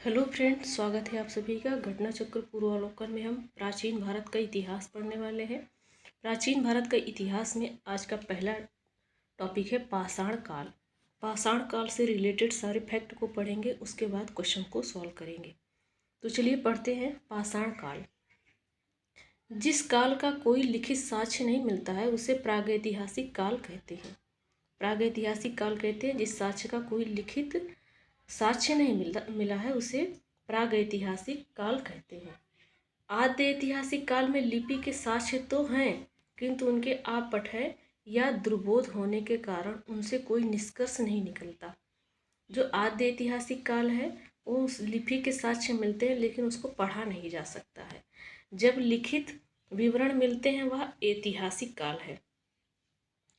Hello friends, स्वागत है आप सभी का। घटना चक्र पूर्वावलोकन में हम प्राचीन भारत का इतिहास पढ़ने वाले हैं। प्राचीन भारत का इतिहास में आज का पहला टॉपिक है पाषाण काल। पाषाण काल से रिलेटेड सारे फैक्ट को पढ़ेंगे, उसके बाद क्वेश्चन को सॉल्व करेंगे। तो चलिए पढ़ते हैं। पाषाण काल, जिस काल का कोई लिखित साक्ष्य नहीं मिलता है उसे प्रागैतिहासिक काल कहते हैं। प्रागैतिहासिक काल कहते हैं जिस साक्ष्य का कोई लिखित साक्ष्य नहीं मिला है उसे प्रागैतिहासिक काल कहते हैं। आद्य ऐतिहासिक काल में लिपि के साक्ष्य तो हैं, किंतु उनके अपठय या दुर्बोध होने के कारण उनसे कोई निष्कर्ष नहीं निकलता। जो आद्य ऐतिहासिक काल है वो उस लिपि के साक्ष्य मिलते हैं लेकिन उसको पढ़ा नहीं जा सकता है। जब लिखित विवरण मिलते हैं वह ऐतिहासिक काल है।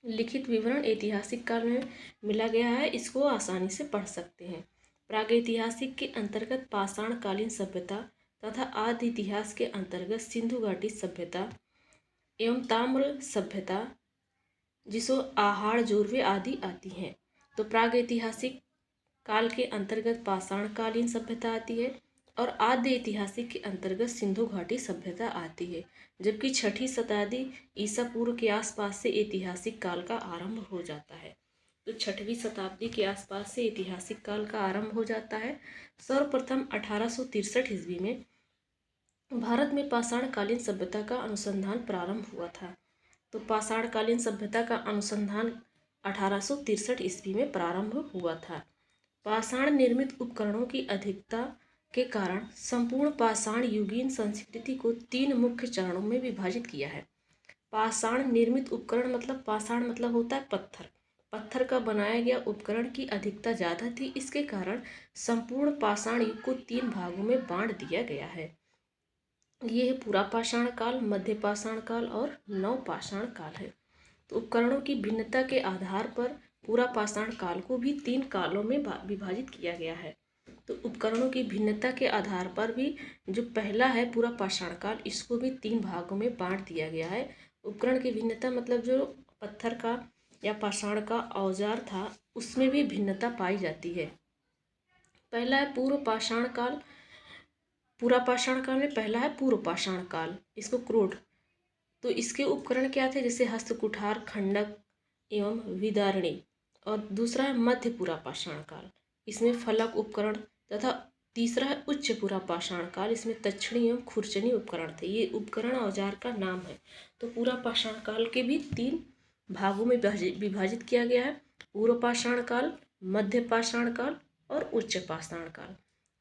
लिखित विवरण ऐतिहासिक काल में मिला गया है, इसको आसानी से पढ़ सकते हैं। प्रागैतिहासिक के अंतर्गत पाषाण कालीन सभ्यता तथा आदि इतिहास के अंतर्गत सिंधु घाटी सभ्यता एवं ताम्र सभ्यता जिसो आहार जोरवे आदि आती हैं। तो प्रागैतिहासिक काल के अंतर्गत पाषाण कालीन सभ्यता आती है और आद्य ऐतिहासिक के अंतर्गत सिंधु घाटी सभ्यता आती है, जबकि छठी शताब्दी ईसा पूर्व के आसपास से ऐतिहासिक काल का आरंभ हो जाता है। तो छठवीं शताब्दी के आसपास से ऐतिहासिक काल का आरंभ हो जाता है। सर्वप्रथम 1863 ईस्वी में भारत में पाषाण कालीन सभ्यता का अनुसंधान प्रारंभ हुआ था। तो पाषाण कालीन सभ्यता का अनुसंधान 1863 ईस्वी में प्रारंभ हुआ था। पाषाण निर्मित उपकरणों की अधिकता के कारण संपूर्ण पाषाण युगीन संस्कृति को 3 मुख्य चरणों में विभाजित किया है। पाषाण निर्मित उपकरण मतलब पाषाण मतलब होता है पत्थर। पत्थर का बनाया गया उपकरण की अधिकता ज़्यादा थी, इसके कारण संपूर्ण पाषाण युग को 3 भागों में बांट दिया गया है। ये है पूरा पाषाण काल, मध्य पाषाण काल और नव पाषाण काल है। तो उपकरणों की भिन्नता के आधार पर पूरा पाषाण काल को भी 3 कालों में विभाजित किया गया है। तो उपकरणों की भिन्नता के आधार पर भी जो पहला है पूरा पाषाण काल, इसको भी 3 भागों में बांट दिया गया है। उपकरण की भिन्नता मतलब जो पत्थर का या पाषाण का औजार था उसमें भी भिन्नता पाई जाती है। पहला है पूर्व पाषाण काल। पूरा पाषाण काल में पहला है पूर्व पाषाण काल, इसको क्रोड। तो इसके उपकरण क्या थे, जैसे हस्तकुठार, खंडक एवं विदारणी। और दूसरा है मध्य पूरा पाषाण काल, इसमें फलक उपकरण। तथा तीसरा है उच्च पूरा पाषाण काल, इसमें तक्षणी एवं खुरचनी उपकरण थे। ये उपकरण औजार का नाम है। तो पूरा पाषाण काल के भी 3 भागों में विभाजित किया गया है। पूर्व पाषाण काल, मध्य पाषाण काल और उच्च पाषाण काल।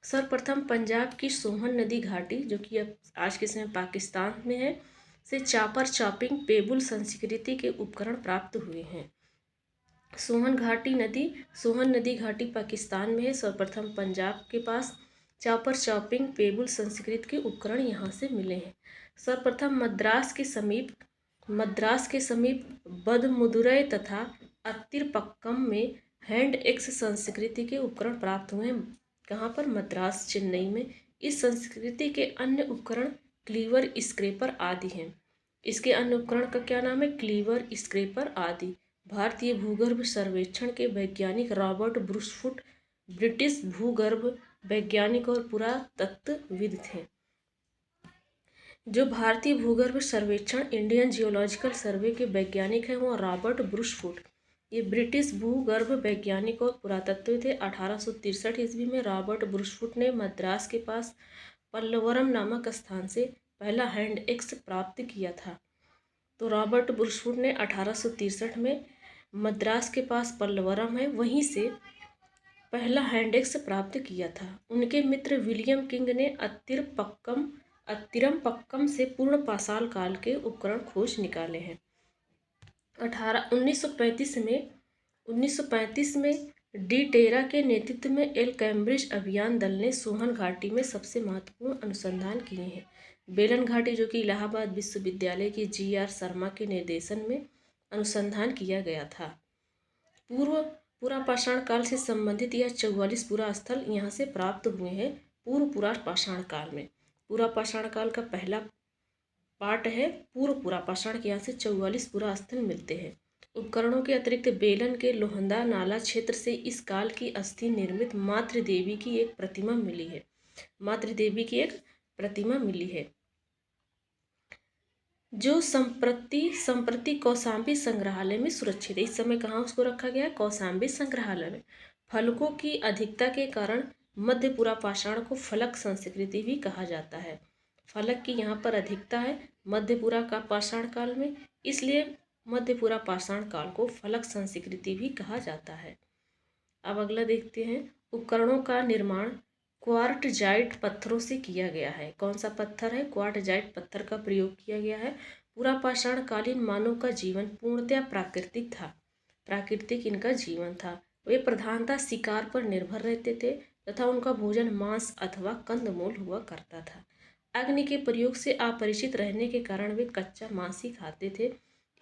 सर्वप्रथम पंजाब की सोहन नदी घाटी, जो कि अब आज के समय पाकिस्तान में है, से चापर चॉपिंग पेबुल संस्कृति के उपकरण प्राप्त हुए हैं। सोहन नदी घाटी पाकिस्तान में है। सर्वप्रथम पंजाब के पास चापर चॉपिंग पेबुल संस्कृत के उपकरण यहाँ से मिले हैं। सर्वप्रथम मद्रास के समीप बदमुदुरै तथा अत्तिरपक्कम में हैंड एक्स संस्कृति के उपकरण प्राप्त हुए हैं। कहाँ पर? मद्रास, चेन्नई में। इस संस्कृति के अन्य उपकरण क्लीवर, स्क्रेपर आदि हैं। इसके अन्य उपकरण का क्या नाम है? क्लीवर, स्क्रेपर आदि। भारतीय भूगर्भ सर्वेक्षण के वैज्ञानिक रॉबर्ट ब्रूसफुट ब्रिटिश भूगर्भ वैज्ञानिक और पुरातत्वविद थे। जो भारतीय भूगर्भ सर्वेक्षण इंडियन जियोलॉजिकल सर्वे के वैज्ञानिक हैं वो रॉबर्ट ब्रूसफुट। ये ब्रिटिश भूगर्भ वैज्ञानिक और पुरातत्वविद थे। 1863 ईस्वी में रॉबर्ट ब्रूसफुट ने मद्रास के पास पल्लवरम नामक स्थान से पहला हैंड एक्स प्राप्त किया था। तो रॉबर्ट ब्रूसफुट ने 1863 में मद्रास के पास पल्लवरम है वहीं से पहला हैंड एक्स प्राप्त किया था। उनके मित्र विलियम किंग ने अत्तिरमपक्कम से पूर्ण पाषाण काल के उपकरण खोज निकाले हैं। 1935 में डी टेरा के नेतृत्व में एल कैम्ब्रिज अभियान दल ने सोहन घाटी में सबसे महत्वपूर्ण अनुसंधान किए हैं। बेलन घाटी, जो कि इलाहाबाद विश्वविद्यालय के GR शर्मा के निर्देशन में अनुसंधान किया गया था। पूरा पाषाण काल से संबंधित यह 44 पुरा स्थल यहाँ से प्राप्त हुए हैं पूर्व पुरा पाषाण काल में। पूरा पाषाण काल का पहला पार्ट है पूर्व पुरा पाषाण के, यहाँ से 44 पुरा स्थल मिलते हैं। उपकरणों के अतिरिक्त बेलन के लोहंदा नाला क्षेत्र से इस काल की अस्थि निर्मित मातृ देवी की एक प्रतिमा मिली है। मातृ देवी की एक प्रतिमा मिली है, जो संप्रति कौशाम्बी संग्रहालय में सुरक्षित है। इस समय कहाँ उसको रखा गया है? कौशाम्बी संग्रहालय में। फलकों की अधिकता के कारण मध्यपुरा पाषाण को फलक संस्कृति भी कहा जाता है। फलक की यहाँ पर अधिकता है मध्यपुरा का पाषाण काल में, इसलिए मध्यपुरा पाषाण काल को फलक संस्कृति भी कहा जाता है। अब अगला देखते हैं। उपकरणों का निर्माण क्वार्टजाइट पत्थरों से किया गया है। कौन सा पत्थर है? क्वार्टजाइट पत्थर का प्रयोग किया गया है। पूरा पाषाण कालीन मानव का जीवन पूर्णतया प्राकृतिक था। प्राकृतिक इनका जीवन था। वे प्रधानतः शिकार पर निर्भर रहते थे तथा उनका भोजन मांस अथवा कंदमूल हुआ करता था। अग्नि के प्रयोग से अपरिचित रहने के कारण वे कच्चा मांस ही खाते थे।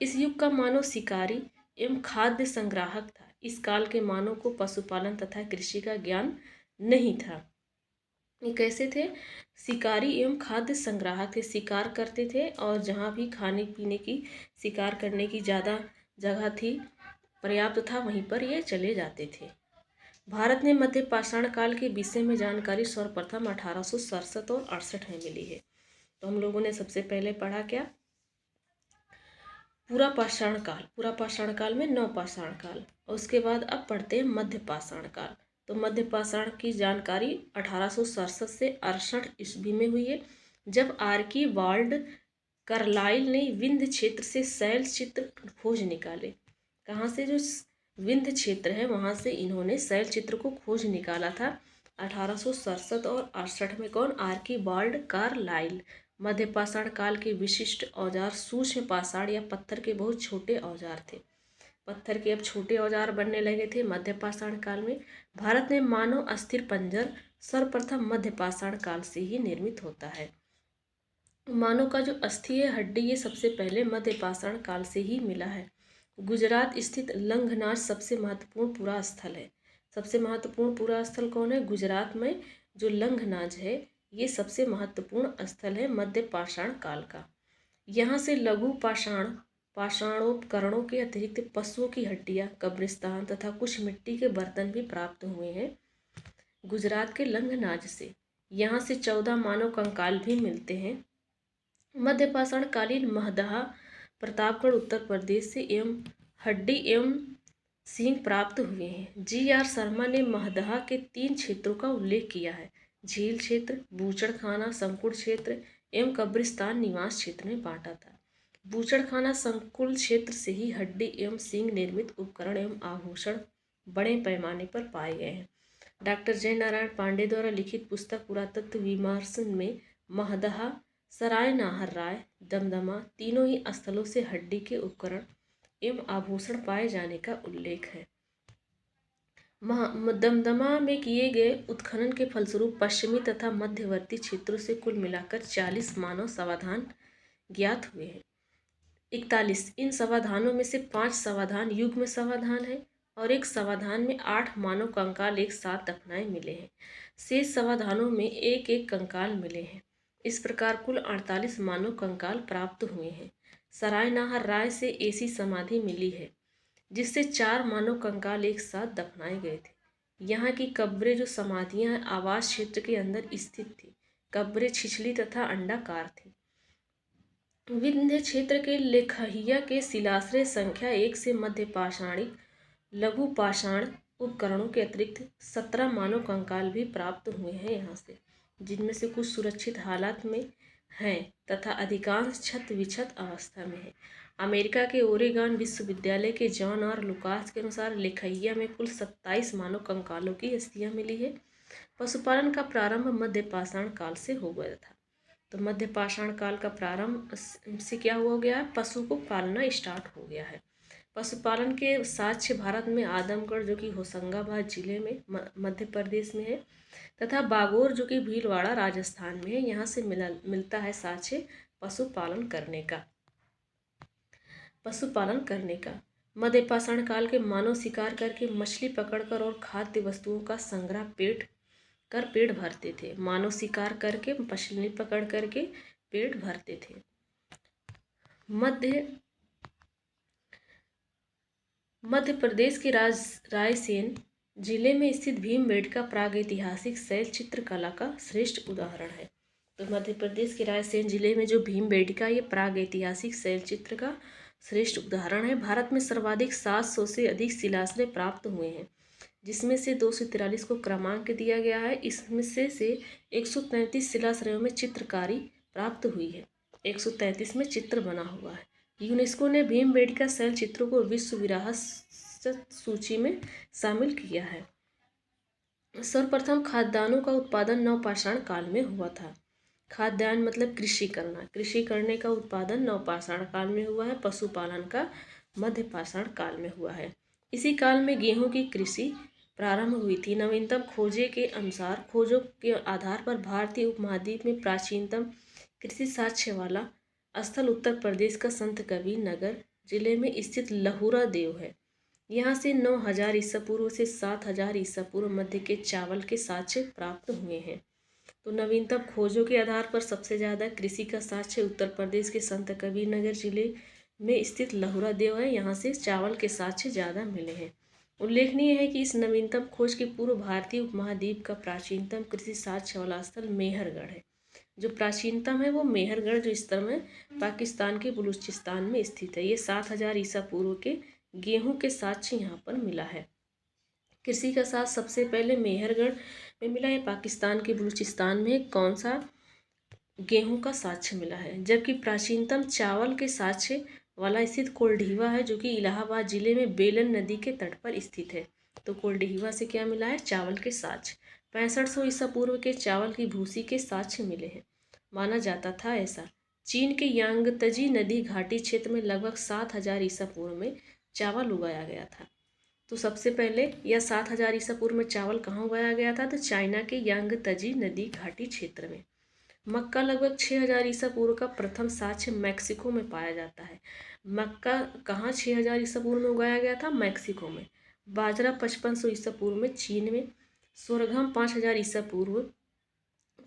इस युग का मानव शिकारी एवं खाद्य संग्राहक था। इस काल के मानव को पशुपालन तथा कृषि का ज्ञान नहीं था। ये कैसे थे? शिकारी एवं खाद्य संग्राहक थे, शिकार करते थे और जहाँ भी खाने पीने की, शिकार करने की ज़्यादा जगह थी, पर्याप्त था, वहीं पर ये चले जाते थे। भारत ने मध्य पाषाण काल के विषय में जानकारी सर्वप्रथम 1867 और 68 में मिली है। तो हम लोगों ने सबसे पहले पढ़ा क्या? पूरा पाषाण काल, पूरा पाषाण काल में नव पाषाण काल, और उसके बाद अब पढ़ते हैं मध्य पाषाण काल। तो मध्य पाषाण की जानकारी 1867 से 68 ईस्वी में हुई है, जब आर्की वाल्ड कार्लाइल ने विंध्य क्षेत्र से शैल चित्र खोज निकाले। कहाँ से? जो विंध्य क्षेत्र है वहाँ से इन्होंने शैल चित्र को खोज निकाला था 1867 और 68 में। कौन? Archie walled Carlisle. मध्य पाषाण काल के विशिष्ट औजार सूक्ष्म पाषाण या पत्थर के बहुत छोटे औजार थे। पत्थर के अब छोटे औजार बनने लगे थे मध्य पाषाण काल में। भारत में मानव अस्थिर पंजर सर्वप्रथम मध्य पाषाण काल से ही निर्मित होता है। मानव का जो अस्थि है, हड्डी, ये सबसे पहले मध्य पाषाण काल से ही मिला है। गुजरात स्थित लंघनाज सबसे महत्वपूर्ण पुरा स्थल है। सबसे महत्वपूर्ण पुरा स्थल कौन है? गुजरात में जो लंघनाज है ये सबसे महत्वपूर्ण स्थल है मध्य पाषाण काल का। यहाँ से लघु पाषाणोपकरणों के अतिरिक्त पशुओं की हड्डियाँ, कब्रिस्तान तथा कुछ मिट्टी के बर्तन भी प्राप्त हुए हैं गुजरात के लंघनाज से। यहाँ से 14 मानव कंकाल भी मिलते हैं। मध्य पाषाण कालीन महदहा प्रतापगढ़ उत्तर प्रदेश से एवं हड्डी एवं सींग प्राप्त हुए हैं। जी.आर. शर्मा ने महदहा के 3 क्षेत्रों का उल्लेख किया है। झील क्षेत्र, बूचड़खाना संकुल क्षेत्र एवं कब्रिस्तान निवास क्षेत्र में बांटा था। बूचड़खाना संकुल क्षेत्र से ही हड्डी एवं सींग निर्मित उपकरण एवं आभूषण बड़े पैमाने पर पाए गए हैं। डॉक्टर जय नारायण पांडे द्वारा लिखित पुस्तक पुरातत्व विमर्शन में महदहा, सराय नाहर राय, दमदमा तीनों ही स्थलों से हड्डी के उपकरण एवं आभूषण पाए जाने का उल्लेख है। दमदमा में किए गए उत्खनन के फलस्वरूप पश्चिमी तथा मध्यवर्ती क्षेत्रों से कुल मिलाकर 40 मानव समाधान ज्ञात हुए हैं। 41 इन समाधानों में से 5 समाधान युग्म समाधान है और एक समाधान में 8 मानव कंकाल एक साथ दफनाए मिले हैं। शेष समाधानों में एक एक कंकाल मिले हैं। इस प्रकार कुल 48 मानव कंकाल प्राप्त हुए हैं। सराय नाहर राय से ऐसी समाधि मिली है जिससे 4 मानव कंकाल एक साथ दफनाए गए थे। यहाँ की कब्रें जो समाधियाँ आवास क्षेत्र के अंदर स्थित थी। कब्रें छिछली तथा अंडाकार थी। विंध्य क्षेत्र के लेखहिया के शिलाश्रय संख्या 1 से मध्य पाषाणिक लघु पाषाण उपकरणों के अतिरिक्त 17 मानव कंकाल भी प्राप्त हुए हैं यहाँ से, जिनमें से कुछ सुरक्षित हालात में हैं तथा अधिकांश क्षत विक्षत अवस्था में है। अमेरिका के ओरेगॉन विश्वविद्यालय के जॉन और लुकास के अनुसार लेखहिया में कुल 27 मानव कंकालों की अस्थियां मिली है। पशुपालन का प्रारंभ मध्य पाषाण काल से हो गया था। तो मध्य पाषाण काल का प्रारंभ से क्या हो गया है? पशु को पालना स्टार्ट हो गया है। पशुपालन के साक्ष्य भारत में आदमगढ़ जो कि होशंगाबाद जिले में मध्य प्रदेश में है तथा बागोर जो कि भीलवाड़ा राजस्थान में है, यहाँ से मिलता है साक्ष्य पशुपालन करने का। मध्य पाषाण काल के मानव शिकार करके मछली पकड़कर और खाद्य वस्तुओं का संग्रह पेट भरते थे। मानव शिकार करके मछली पकड़ करके पेट भरते थे। मध्य प्रदेश के रायसेन जिले में स्थित भीमबेटका प्रागैतिहासिक शैल चित्रकला का श्रेष्ठ उदाहरण है। तो मध्य प्रदेश के रायसेन जिले में जो भीमबेटका ये प्रागैतिहासिक शैल चित्र का श्रेष्ठ उदाहरण है। भारत में सर्वाधिक 700 से अधिक शिलाश्रय प्राप्त हुए हैं, जिसमें से 243 को क्रमांक दिया गया है। इसमें से 133 शिलाश्रयों में चित्रकारी प्राप्त हुई है, 133 में चित्र बना हुआ है। यूनेस्को ने भीमबेटका शैल चित्रों को विश्व विरासत सूची में शामिल किया है। सर्वप्रथम खाद्यान्नों का उत्पादन नवपाषाण काल में हुआ था। खाद्यान्न मतलब कृषि करना, कृषि करने का उत्पादन नवपाषाण काल में हुआ है। पशुपालन का मध्यपाषाण काल में हुआ है। इसी काल में गेहूं की कृषि प्रारंभ हुई थी। नवीनतम खोजे के अनुसार खोजों के आधार पर भारतीय उपमहाद्वीप में प्राचीनतम कृषि साक्ष्य वाला स्थल उत्तर प्रदेश का संत कबीर नगर जिले में स्थित लहुरा देव है। यहाँ से 9000 ईसा पूर्व से 7000 ईसा पूर्व मध्य के चावल के साक्ष्य प्राप्त हुए हैं। तो नवीनतम खोजों के आधार पर सबसे ज़्यादा कृषि का साक्ष्य उत्तर प्रदेश के संत कबीर नगर जिले में स्थित लहुरा देव है। यहाँ से चावल के साक्ष्य ज़्यादा मिले हैं। उल्लेखनीय है कि इस नवीनतम खोज के पूर्व भारतीय उपमहाद्वीप का प्राचीनतम कृषि साक्ष्य वाला स्थल मेहरगढ़ है। जो प्राचीनतम है वो मेहरगढ़, जो इस तरह में पाकिस्तान के बलूचिस्तान में स्थित है। ये 7000 ईसा पूर्व के गेहूं के साक्ष्य यहाँ पर मिला है। कृषि का साक्ष्य सबसे पहले मेहरगढ़ में मिला है। पाकिस्तान के बलूचिस्तान में कौन सा गेहूं का साक्ष्य मिला है। जबकि प्राचीनतम चावल के साक्ष्य वाला स्थित कोल्डीवा है, जो कि इलाहाबाद जिले में बेलन नदी के तट पर स्थित है। तो कोल्डीवा से क्या मिला है, चावल के साक्ष्य। 6500 ईसा पूर्व के चावल की भूसी के साक्ष्य मिले हैं। माना जाता था ऐसा। चीन के यांगत्जी नदी घाटी क्षेत्र में लगभग 7000 ईसा पूर्व में चावल उगाया गया था। तो सबसे पहले यह 7000 ईसा पूर्व में चावल कहाँ उगाया गया था, तो चाइना के यांगत्जी नदी घाटी क्षेत्र में। मक्का लगभग 6000 ईसा पूर्व का प्रथम साक्ष्य मैक्सिको में पाया जाता है। मक्का कहाँ 6000 ईसा पूर्व में उगाया गया था, मैक्सिको में। बाजरा 5500 ईसा पूर्व में चीन में। सोरघम 5000 ईसा पूर्व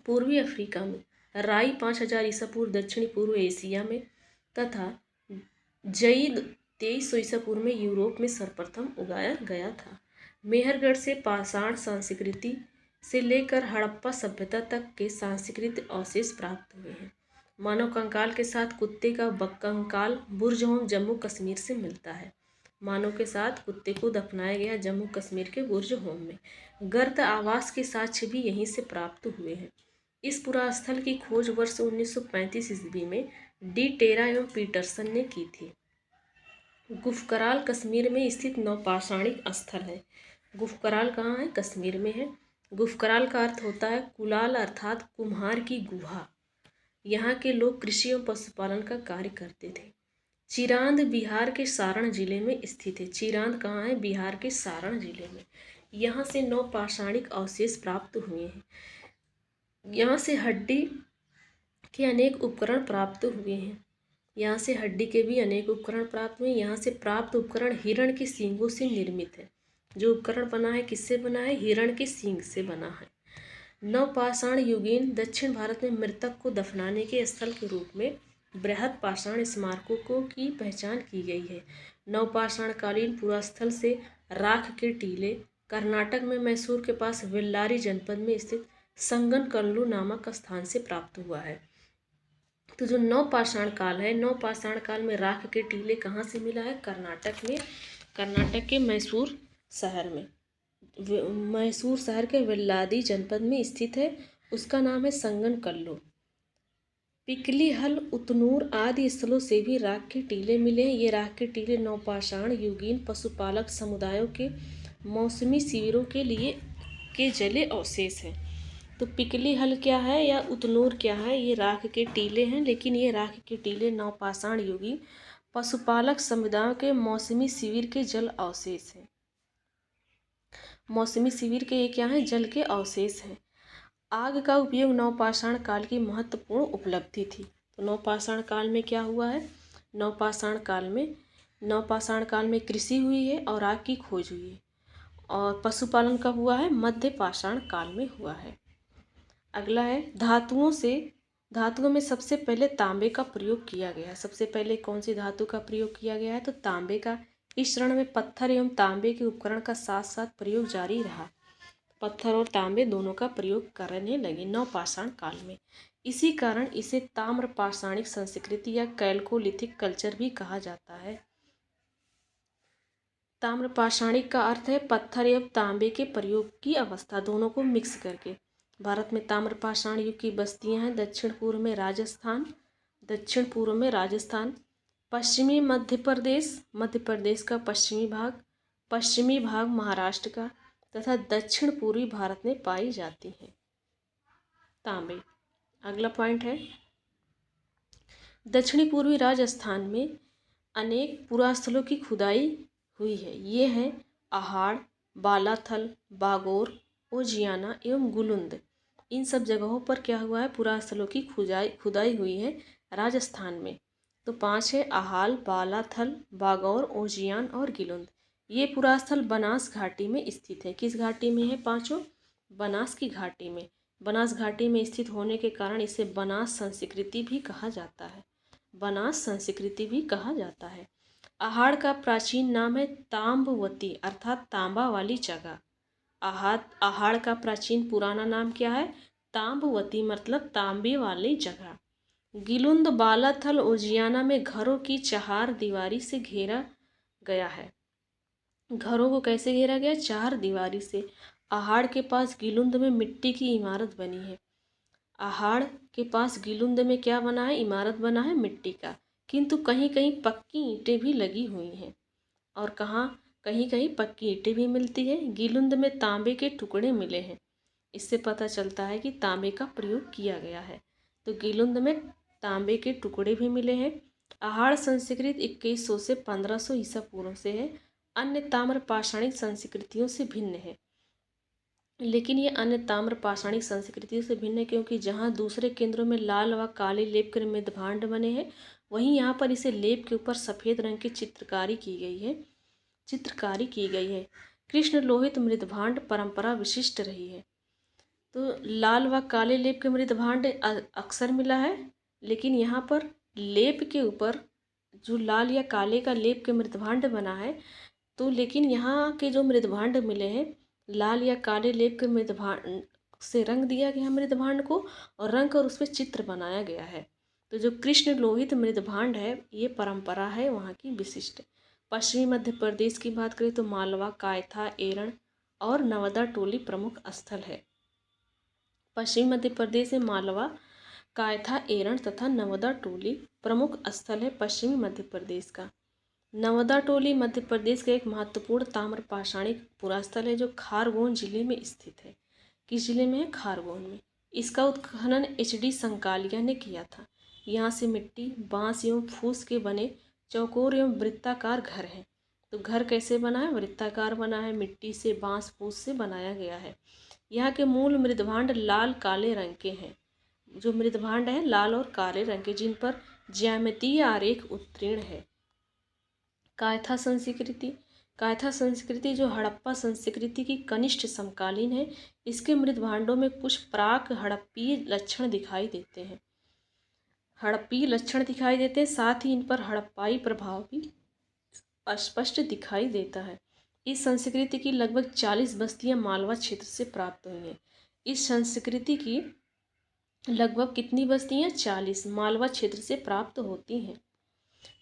पूर्वी अफ्रीका में। राई 5000 ईसा पूर्व दक्षिणी पूर्व एशिया में। तथा जईद 2300 ईसा पूर्व में यूरोप में सर्वप्रथम उगाया गया था। मेहरगढ़ से पाषाण संस्कृति से लेकर हड़प्पा सभ्यता तक के सांस्कृतिक अवशेष प्राप्त हुए हैं। मानव कंकाल के साथ कुत्ते का कंकाल बुर्ज होम जम्मू कश्मीर से मिलता है। मानव के साथ कुत्ते को दफनाया गया जम्मू कश्मीर के बुर्ज होम में। गर्त आवास के साक्ष्य भी यहीं से प्राप्त हुए हैं। इस पुरास्थल की खोज वर्ष 1935 ईस्वी में डी टेरा एवं पीटरसन ने की थी। गुफकराल कश्मीर में स्थित नवपाषाणिक स्थल है। गुफकराल कहाँ है, कश्मीर में है। गुफकराल का अर्थ होता है कुलाल, अर्थात कुम्हार की गुहा। यहाँ के लोग कृषि एवं पशुपालन का कार्य करते थे। चिरांद बिहार के सारण जिले में स्थित है। चिरांद कहाँ है, बिहार के सारण जिले में। यहाँ से नवपाषाणिक अवशेष प्राप्त हुए हैं। यहाँ से हड्डी के अनेक उपकरण प्राप्त हुए हैं। यहाँ से हड्डी के भी अनेक उपकरण प्राप्त हुए। यहाँ से प्राप्त उपकरण हिरण के सींगों से निर्मित है। जो उपकरण बना है किससे बना है, हिरण के सींग से बना है। नवपाषाण युगीन दक्षिण भारत में मृतक को दफनाने के स्थल के रूप में बृहद पाषाण स्मारकों की पहचान की गई है। नवपाषाणकालीन पुरास्थल से राख के टीले कर्नाटक में मैसूर के पास बेल्लारी जनपद में स्थित संगनकल्लू नामक स्थान से प्राप्त हुआ है। तो जो नवपाषाण काल है, नवपाषाण काल में राख के टीले कहाँ से मिला है, कर्नाटक में। कर्नाटक के मैसूर शहर में, मैसूर शहर के बेल्लारी जनपद में स्थित है। उसका नाम है संगनकल्लू। पिकली हल, उतनूर आदि स्थलों से भी राख के टीले मिले हैं। ये राख के टीले नवपाषाण युगीन पशुपालक समुदायों के मौसमी शिविरों के लिए के जले अवशेष हैं। तो पिकली हल क्या है या उतनूर क्या है, ये राख के टीले हैं। लेकिन ये राख के टीले नवपाषाण युगीन पशुपालक समुदायों के मौसमी शिविर के जल अवशेष हैं। मौसमी शिविर के ये क्या हैं, जल के अवशेष हैं। आग का उपयोग नवपाषाण काल की महत्वपूर्ण उपलब्धि थी। तो नवपाषाण काल में क्या हुआ है, नवपाषाण काल में कृषि हुई है और आग की खोज हुई है। और पशुपालन कब हुआ है, मध्य पाषाण काल में हुआ है। अगला है धातुओं में सबसे पहले तांबे का प्रयोग किया गया है। सबसे पहले कौन सी धातु का प्रयोग किया गया है, तो तांबे का इस चरण में पत्थर एवं तांबे के उपकरण का साथ साथ प्रयोग जारी रहा। पत्थर और तांबे दोनों का प्रयोग करने लगे नवपाषाण काल में। इसी कारण इसे ताम्र पाषाणिक संस्कृति या कैल्कोलिथिक कल्चर भी कहा जाता है। ताम्र पाषाणिक का अर्थ है पत्थर एवं तांबे के प्रयोग की अवस्था, दोनों को मिक्स करके। भारत में ताम्र पाषाण युग की बस्तियां हैं दक्षिण पूर्व में राजस्थान, पश्चिमी मध्य प्रदेश का पश्चिमी भाग महाराष्ट्र का तथा दक्षिण पूर्वी भारत में पाई जाती हैं तांबे। अगला पॉइंट है, दक्षिणी पूर्वी राजस्थान में अनेक पुरास्थलों की खुदाई हुई है। ये हैं अहाड़, बालाथल, बागोर, ओजियाना एवं गुलुंद। इन सब जगहों पर क्या हुआ है, पुरास्थलों की खुदाई हुई है राजस्थान में। तो 5 है अहाल, बालाथल, बागौर, ओजियान और गिलुंद। ये पुरास्थल बनास घाटी में स्थित है। किस घाटी में है पांचों? बनास की घाटी में। बनास घाटी में स्थित होने के कारण इसे बनास संस्कृति भी कहा जाता है। बनास संस्कृति भी कहा जाता है। अहाड़ का प्राचीन नाम है ताम्बवती अर्थात तांबा वाली जगह। अहाड़ का प्राचीन पुराना नाम क्या है? ताम्बवती मतलब तांबे वाली जगह। गिलुंद बालाथल ओजियाना में घरों की चार दीवारी से घेरा गया है। घरों को कैसे घेरा गया? चार दीवारी से। अहाड़ के पास गिलुंद में मिट्टी की इमारत बनी है। अहाड़ के पास गिलुंद में क्या बना है? इमारत बना है मिट्टी का, किंतु कहीं कहीं पक्की ईंटें भी लगी हुई हैं। और कहीं कहीं पक्की ईंटें भी मिलती है। गिलुंद में तांबे के टुकड़े मिले हैं। इससे पता चलता है कि तांबे का प्रयोग किया गया है। तो गिलुंद में तांबे के टुकड़े भी मिले हैं। अहाड़ संस्कृति 2100 से 1500 ईसा पूर्व से है। अन्य ताम्र पाषाणिक संस्कृतियों से भिन्न है। लेकिन ये अन्य ताम्र पाषाणिक संस्कृतियों से भिन्न है क्योंकि जहाँ दूसरे केंद्रों में लाल व काले लेप के मृदभांड बने हैं, वहीं यहाँ पर इसे लेप के ऊपर सफ़ेद रंग की चित्रकारी की गई है। कृष्ण लोहित मृदभांड परंपरा विशिष्ट रही है। तो लाल व काले लेप के मृदभांड अक्सर मिला है, लेकिन यहाँ पर लेप के ऊपर जो लाल या काले का लेप के मृदभांड बना है, तो लेकिन यहाँ के जो मृदभांड मिले हैं लाल या काले लेप के मृदभांड से रंग दिया गया मृदभांड को और रंग कर उस पर चित्र बनाया गया है। तो जो कृष्ण लोहित मृदभांड है ये परंपरा है वहाँ की विशिष्ट। पश्चिमी मध्य प्रदेश की बात करें तो मालवा, कायथा, एरण और नवदा टोली प्रमुख स्थल है। पश्चिमी मध्य प्रदेश में मालवा, कायथा, एरण तथा नवदा टोली प्रमुख स्थल है पश्चिमी मध्य प्रदेश का। नवदा टोली मध्य प्रदेश का एक महत्वपूर्ण ताम्र पाषाणिक पुरास्थल है जो खारगोन जिले में स्थित है। किस जिले में है? खारगोन में। इसका उत्खनन HD संकालिया ने किया था। यहाँ से मिट्टी, बांस एवं फूस के बने चौकोर एवं वृत्ताकार घर हैं। तो घर कैसे बना है? वृत्ताकार बना है, मिट्टी से, बांस फूस से बनाया गया है। यहाँ के मूल मृदभांड लाल काले रंग के हैं। जो मृदभांड है लाल और काले रंग के, जिन पर ज्यामितीय आरेख उत्कीर्ण है। कायथा संस्कृति जो हड़प्पा संस्कृति की कनिष्ठ समकालीन है। इसके मृदभांडों में कुछ प्राक हड़प्पीय लक्षण दिखाई देते हैं। साथ ही इन पर हड़प्पाई प्रभाव भी स्पष्ट दिखाई देता है। इस संस्कृति की लगभग 40 बस्तियां मालवा क्षेत्र से प्राप्त हुई हैं। इस संस्कृति की लगभग कितनी बस्तियां? 40 मालवा क्षेत्र से प्राप्त होती हैं,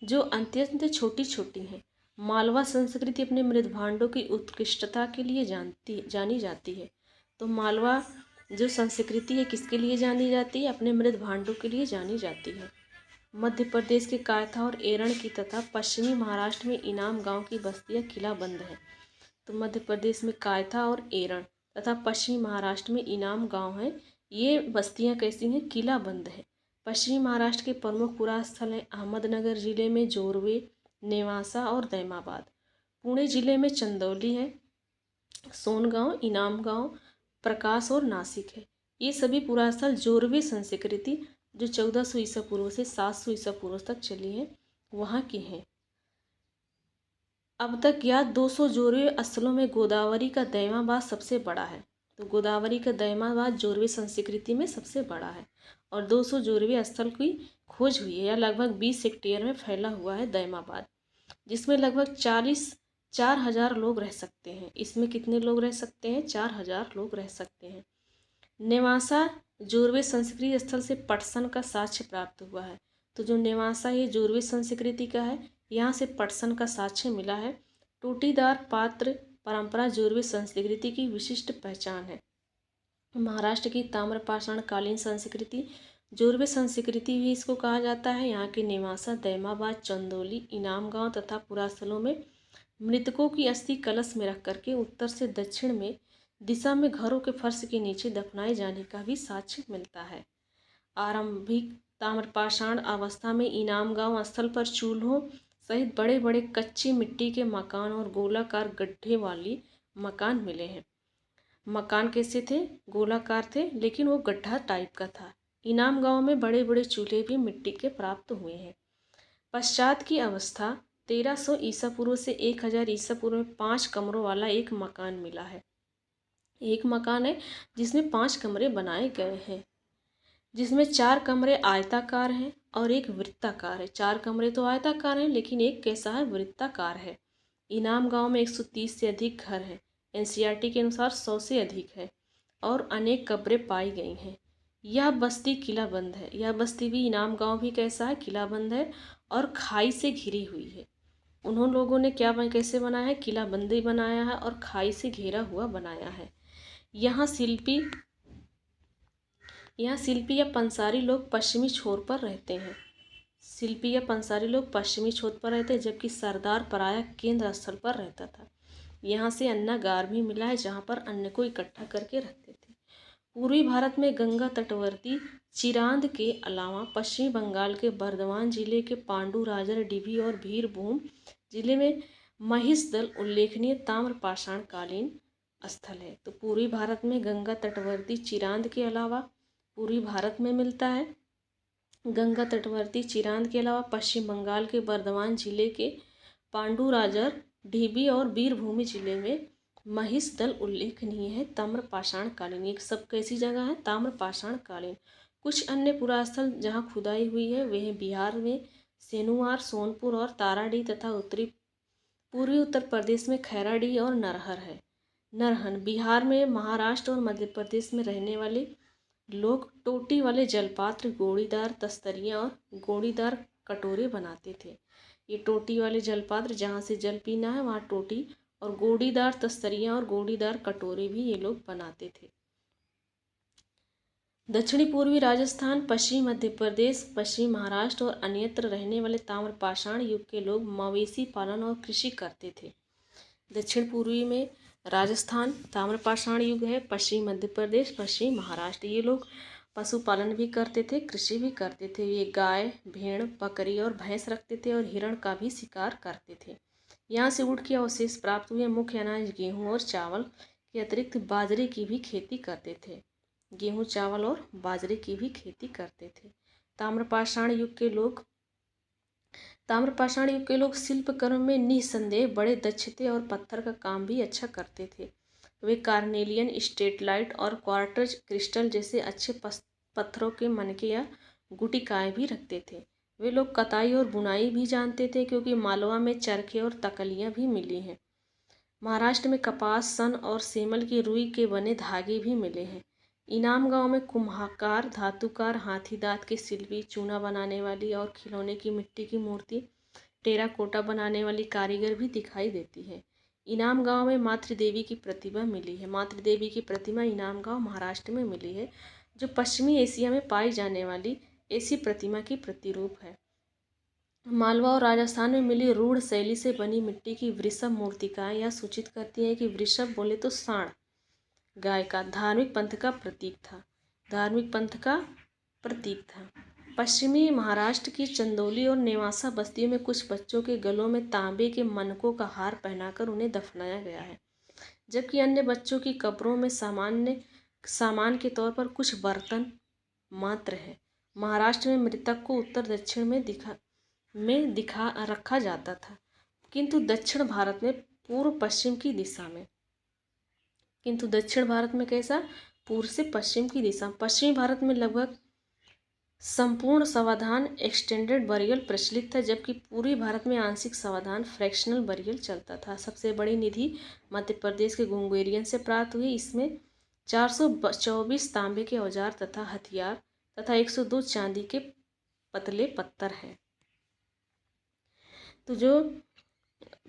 जो अत्यंत छोटी छोटी हैं। मालवा संस्कृति अपने मृदभांडों की उत्कृष्टता के लिए जानी जाती है। तो मालवा जो संस्कृति है किसके लिए जानी जाती है? अपने मृदभांडों के लिए जानी जाती है। मध्य प्रदेश के कायथा और एरण की तथा पश्चिमी महाराष्ट्र में इनाम गांव की बस्तियां किलाबंद हैं। तो मध्य प्रदेश में कायथा और एरण तथा पश्चिमी महाराष्ट्र में इनाम गांव है। ये बस्तियां कैसी हैं? किलाबंद है। पश्चिमी महाराष्ट्र के प्रमुख पुरास्थल हैं अहमदनगर जिले में जोरवे, नेवासा और दैमाबाद। पुणे जिले में चंदौली है, सोनगांव, इनाम गांव, प्रकाश और नासिक है। ये सभी पुरास्थल जोरवे संस्कृति जो 1400 ईसा पूर्व से 700 ईसा पूर्व तक चली है वहाँ की हैं। अब तक ज्ञात 200 जोरवे स्थलों में गोदावरी का दैमाबाद सबसे बड़ा है। तो गोदावरी का दैमाबाद जोरवे संस्कृति में सबसे बड़ा है और 200 जोरवे स्थल की खोज हुई है या लगभग 20 हेक्टेयर में फैला हुआ है दैमाबाद। जिसमें लगभग 4,000 लोग रह सकते हैं। इसमें कितने लोग रह सकते हैं? 4,000 लोग रह सकते हैं। नेवासा जोरवे संस्कृति स्थल से पटसन का साक्ष्य प्राप्त हुआ है। तो जो नेवासा ये जोरवे संस्कृति का है, यहाँ से पटसन का साक्ष्य मिला है। टोटीदार पात्र परंपरा जोरवे संस्कृति की विशिष्ट पहचान है। महाराष्ट्र की ताम्रपाषाण कालीन संस्कृति जोरवे संस्कृति भी इसको कहा जाता है। यहाँ के नेवासा, दैमाबाद, चंदौली, इनाम गांव तथा पुरास्थलों में मृतकों की अस्थि कलश में रख करके उत्तर से दक्षिण में दिशा में घरों के फर्श के नीचे दफनाए जाने का भी साक्ष्य मिलता है। आरंभिक ताम्रपाषाण अवस्था में इनाम गांव स्थल पर चूल्हों सहित बड़े बड़े कच्ची मिट्टी के मकान और गोलाकार गड्ढे वाली मकान मिले हैं। मकान कैसे थे? गोलाकार थे, लेकिन वो गड्ढा टाइप का था। इनाम गांव में बड़े बड़े चूल्हे भी मिट्टी के प्राप्त हुए हैं। पश्चात की अवस्था 1300 ईसा पूर्व से 1000 ईसा पूर्व में 5 कमरों वाला एक मकान मिला है। एक मकान है जिसमें 5 कमरे बनाए गए हैं, जिसमें 4 कमरे आयताकार हैं और एक वृत्ताकार है। 4 कमरे तो आयताकार हैं, लेकिन एक कैसा है? वृत्ताकार है। इनाम गांव में 130 से अधिक घर हैं। एनसीईआरटी के अनुसार 100 से अधिक है और अनेक कब्रें पाई गई हैं। यह बस्ती किलाबंद है। यह बस्ती भी, इनाम गांव भी कैसा है? किलाबंद है और खाई से घिरी हुई है। उन्होंने लोगों ने कैसे बनाया है? किलाबंदी बनाया है और खाई से घेरा हुआ बनाया है। यहाँ शिल्पी या पंसारी लोग पश्चिमी छोर पर रहते हैं। शिल्पी या पंसारी लोग पश्चिमी छोर पर रहते हैं, जबकि सरदार प्रायः केंद्र स्थल पर रहता था। यहाँ से अन्नागार भी मिला है, जहाँ पर अन्न को इकट्ठा करके रखते थे। पूर्वी भारत में गंगा तटवर्ती चिरांद के अलावा पश्चिमी बंगाल के बर्धमान जिले के पांडुराजर, डिभी और बीरभूम जिले में महिषदल उल्लेखनीय ताम्रपाषाण कालीन स्थल है। तो पूर्वी भारत में गंगा तटवर्ती चिरांद के अलावा पूर्वी भारत में मिलता है। गंगा तटवर्ती चिरांद के अलावा पश्चिम बंगाल के बर्धमान जिले के पांडुराजर, ढीबी और बीरभूमि जिले में महिषदल उल्लेखनीय है ताम्रपाषाण कालीन। ये सब कैसी जगह है? ताम्रपाषाण कालीन। कुछ अन्य पुरास्थल जहाँ खुदाई हुई है वे हैं बिहार में सेनुआर, सोनपुर और ताराडीह तथा पूर्वी उत्तर प्रदेश में खैराडीह और नरहन। बिहार में, महाराष्ट्र और मध्य प्रदेश में रहने वाले लोग टोटी वाले जलपात्र, गोड़ीदार तस्तरियाँ और गोड़ीदार कटोरे बनाते थे। ये टोटी वाले जलपात्र, जहाँ से जल पीना है वहाँ टोटी, और गोड़ीदार तस्तरियाँ और गोड़ीदार कटोरे भी ये लोग बनाते थे। दक्षिणी पूर्वी राजस्थान, पश्चिमी मध्य प्रदेश, पश्चिमी महाराष्ट्र और अन्यत्र रहने वाले ताम्रपाषाण युग के लोग मवेशी पालन और कृषि करते थे। दक्षिण पूर्वी में राजस्थान ताम्रपाषाण युग है, पश्चिमी मध्य प्रदेश, पश्चिमी महाराष्ट्र, ये लोग पशुपालन भी करते थे, कृषि भी करते थे। ये गाय, भेड़, बकरी और भैंस रखते थे और हिरण का भी शिकार करते थे। यहाँ से ऊँट के अवशेष प्राप्त हुए। मुख्य अनाज गेहूँ और चावल के अतिरिक्त बाजरे की भी खेती करते थे। गेहूँ, चावल और बाजरे की भी खेती करते थे। ताम्रपाषाण युग के लोग शिल्प कर्म में निसंदेह बड़े दक्ष थे और पत्थर का काम भी अच्छा करते थे। वे कार्नेलियन, स्टेटलाइट और क्वार्ट्ज क्रिस्टल जैसे अच्छे पत्थरों के मनके या गुटिकाएँ भी रखते थे। वे लोग कताई और बुनाई भी जानते थे, क्योंकि मालवा में चरखे और तकलियाँ भी मिली हैं। महाराष्ट्र में कपास, सन और सेमल की रुई के बने धागे भी मिले हैं। इनाम गांव में कुम्हाकार, धातुकार, हाथी दांत के शिल्पी, चूना बनाने वाली और खिलौने की मिट्टी की मूर्ति, टेराकोटा बनाने वाली कारीगर भी दिखाई देती है। इनाम गांव में मातृदेवी की प्रतिमा मिली है। मातृदेवी की प्रतिमा इनाम गांव, महाराष्ट्र में मिली है, जो पश्चिमी एशिया में पाई जाने वाली ऐसी प्रतिमा की प्रतिरूप है। मालवा और राजस्थान में मिली रूढ़ शैली से बनी मिट्टी की वृषभ मूर्तिकाएं यह सूचित करती हैं कि वृषभ बोले तो सांड, गाय का धार्मिक पंथ का प्रतीक था। पश्चिमी महाराष्ट्र की चंदौली और नेवासा बस्तियों में कुछ बच्चों के गलों में तांबे के मनकों का हार पहनाकर उन्हें दफनाया गया है, जबकि अन्य बच्चों की कब्रों में सामान के तौर पर कुछ बर्तन मात्र है। महाराष्ट्र में मृतक को उत्तर दक्षिण में रखा जाता था, किंतु दक्षिण भारत में पूर्व पश्चिम की दिशा में। कैसा? पूर्व से पश्चिम की दिशा। पश्चिमी भारत में लगभग संपूर्ण समाधान एक्सटेंडेड बरियल प्रचलित था, जबकि पूर्वी भारत में आंशिक समाधान फ्रैक्शनल बरियल चलता था। सबसे बड़ी निधि मध्य प्रदेश के गुंगेरियन से प्राप्त हुई। इसमें 424 तांबे के औजार तथा हथियार तथा 102 चांदी के पतले पत्थर हैं। तो जो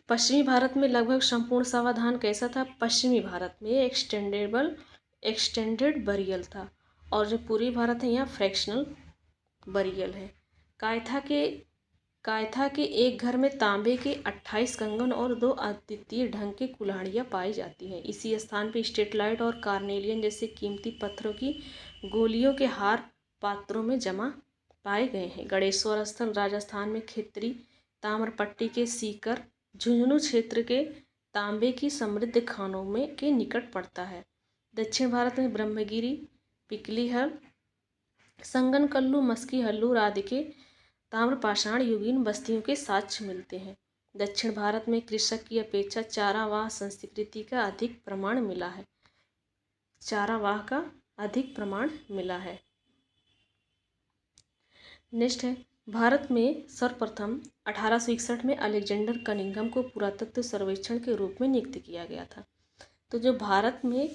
पश्चिमी भारत में लगभग संपूर्ण समाधान कैसा था? पश्चिमी भारत में एक्सटेंडेड बरियल था, और जो पूर्वी भारत है यहाँ फ्रैक्शनल बरियल है। कायथा के एक घर में तांबे के 28 कंगन और 2 अद्वितीय ढंग के कुल्हाड़ियाँ पाई जाती हैं। इसी स्थान पर स्टेटलाइट और कार्नेलियन जैसे कीमती पत्थरों की गोलियों के हार पात्रों में जमा पाए गए हैं। गणेश्वर स्थल राजस्थान में खितरी ताम्रपट्टी के सीकर झुंझुनू क्षेत्र के तांबे की समृद्ध खानों में के निकट पड़ता है। दक्षिण भारत में ब्रह्मगिरी, पिकलीहल, संगनकल्लू, मस्की हल्लूर आदि के ताम्रपाषाण युगीन बस्तियों के साक्ष्य मिलते हैं। दक्षिण भारत में कृषक की अपेक्षा चारावाह संस्कृति का अधिक प्रमाण मिला है। चारावाह का अधिक प्रमाण मिला है। नेक्स्ट है, भारत में सर्वप्रथम 1861 में अलेक्जेंडर कनिंघम को पुरातत्व सर्वेक्षण के रूप में नियुक्त किया गया था। तो जो भारत में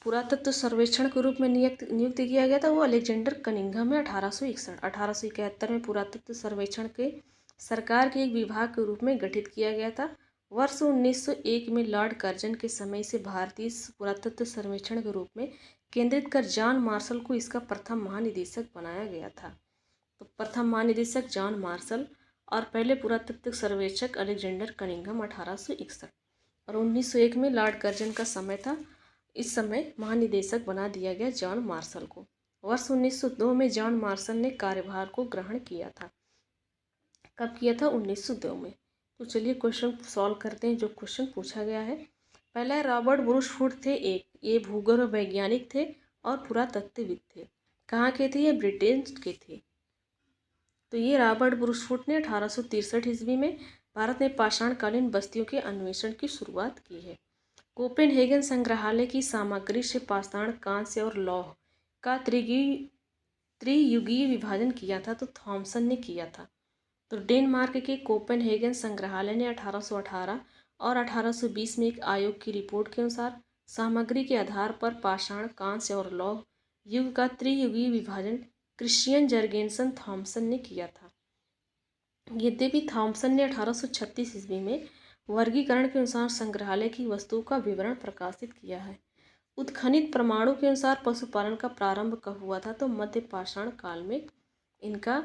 पुरातत्व सर्वेक्षण के रूप में नियुक्त किया गया था वो अलेक्जेंडर कनिंघम है 1861। 1871 में पुरातत्व सर्वेक्षण के सरकार के एक विभाग के रूप में गठित किया गया था। वर्ष 1901 में लॉर्ड कर्जन के समय से भारतीय पुरातत्व सर्वेक्षण के रूप में केंद्रित कर जॉन मार्शल को इसका प्रथम महानिदेशक बनाया गया था। तो प्रथम महानिदेशक जॉन मार्शल और पहले पुरातत्व सर्वेक्षक अलेक्जेंडर कनिंघम 1861, और 1901 में लॉर्ड कर्जन का समय था। इस समय महानिदेशक बना दिया गया जॉन मार्शल को। वर्ष 1902 में जॉन मार्शल ने कार्यभार को ग्रहण किया था। कब किया था? 1902 में। तो चलिए क्वेश्चन सॉल्व करते हैं जो क्वेश्चन पूछा गया है। पहला है, रॉबर्ट ब्रूसफुट थे ये भूगोल वैज्ञानिक थे और पुरातत्वविद थे। कहाँ के थे? ये ब्रिटेन के थे। तो ये रॉबर्ट ब्रूसफुट ने 1863 ईस्वी में भारत में पाषाणकालीन बस्तियों के अन्वेषण की शुरुआत की है। कोपेनहेगन संग्रहालय की सामग्री से पाषाण, कांस्य और लौह का त्रियुगीय विभाजन किया था तो थॉमसन ने किया था। तो डेनमार्क के कोपेनहेगन संग्रहालय ने 1818 और 1820 में एक आयोग की रिपोर्ट के अनुसार सामग्री के आधार पर पाषाण, कांस्य और लौह युग का त्रियुगीय विभाजन क्रिश्चियन जर्गेनसन थॉमसन ने किया था। यद्यपि थॉमसन ने 1836 ईस्वी में वर्गीकरण के अनुसार संग्रहालय की वस्तुओं का विवरण प्रकाशित किया है। उत्खनित प्रमाणों के अनुसार पशुपालन का प्रारंभ कब हुआ था? तो मध्य पाषाण काल में इनका